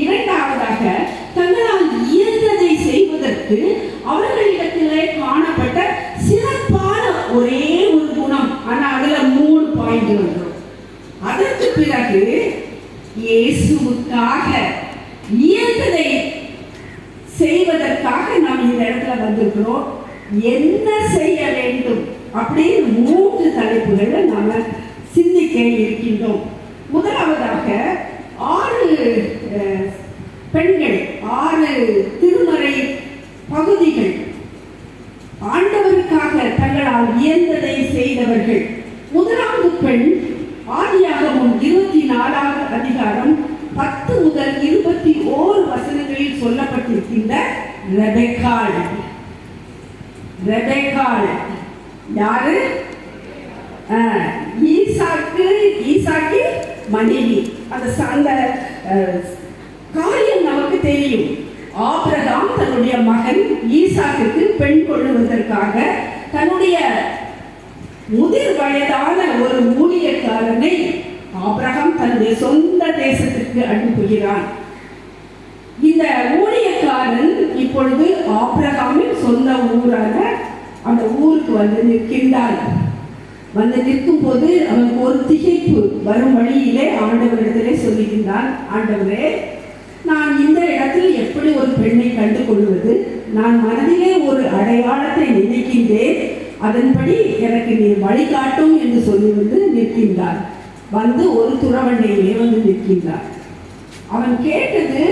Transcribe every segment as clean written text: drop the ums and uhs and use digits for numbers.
இரண்டாவதாக, தங்களால் இயன்றதை செய்வதற்கு அவர்களிடத்திலே காணப்பட்ட சிறப்பான ஒரே ஒரு குணம். ஆனா அதுல 3 பாயிண்ட் வந்துடும். அதற்கு பிறகு இயேசுவுக்காக இயன்றதை செய்வதற்காக நாம் இந்த இடத்துல வந்திருக்கிறோம். என்ன செய்ய வேண்டும் அப்படின்னு 3 தலைப்புகளை நாம சிந்திக்க இருக்கின்றோம். முதலாவதாக 6 பெண்கள், 6 திருமறை பகுதிகள் ஆண்டவருக்காக தங்களால் இயன்றதை செய்தவர்கள். முதலாவது பெண் ஆதியாகமம் 24வது அதிகாரம் 10 முதல் 21 வசனங்களில் சொல்லப்பட்டிருக்கின்ற ரெபெக்காள். யாரு? ஈசாக்கு மனைவி. அந்த காரியம் நமக்கு தெரியும். ஆபிரகாம் தன்னுடைய மகன் ஈசாக்குக்கு பெண் கொள்ளுவதற்காக தன்னுடைய முதிர் வயதான ஒரு ஊழியக்காரனை ஆபிரகாம் தன்னுடைய சொந்த தேசத்திற்கு அனுப்புகிறான். இந்த ஊழியக்காரன் இப்பொழுது ஆபிரகாமின் சொந்த ஊரான அந்த ஊருக்கு வந்து நிற்கின்றான். வந்து நிற்கும் போது அவனுக்கு ஒரு திகைப்பு. வரும் வழியிலே ஆண்டவரிடத்திலே சொல்லுகின்றான், ஆண்டவரே, நான் இந்த இடத்தில் எப்படி ஒரு பெண்ணை கண்டு கொள்வது? நான் மனதிலே ஒரு அடையாளத்தை நினைக்கின்றேன், அதன்படி எனக்கு நீ வழிகாட்டும் என்று சொல்லி வந்து நிற்கின்றார். வந்து ஒரு துறவண்டையிலே வந்து நிற்கின்றார். அவன் கேட்டது,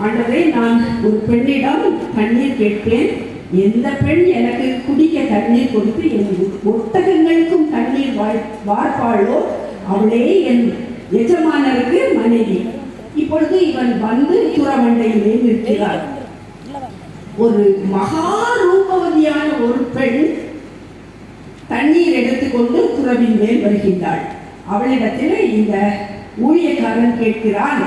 ஆண்டவரே, நான் ஒரு பெண்ணிடம் தண்ணீர் கேட்பேன், எந்த பெண் எனக்கு குடிக்க தண்ணீர் கொடுத்து என் ஒட்டகங்களுக்கும் தண்ணீர் வார்ப்பாளோ அவளே என் எஜமானருக்கு மனைவி. இப்பொழுது இவன் வந்து துறவண்டையிலே நிற்கிறார். ஒரு மகா ரூபவதியான ஒரு பெண் தண்ணீர் எடுத்துக்கொண்டு துறவின் மேல் வருகின்றாள். அவளிடத்தில் இந்த ஊழியக்காரன் கேட்கிறான்,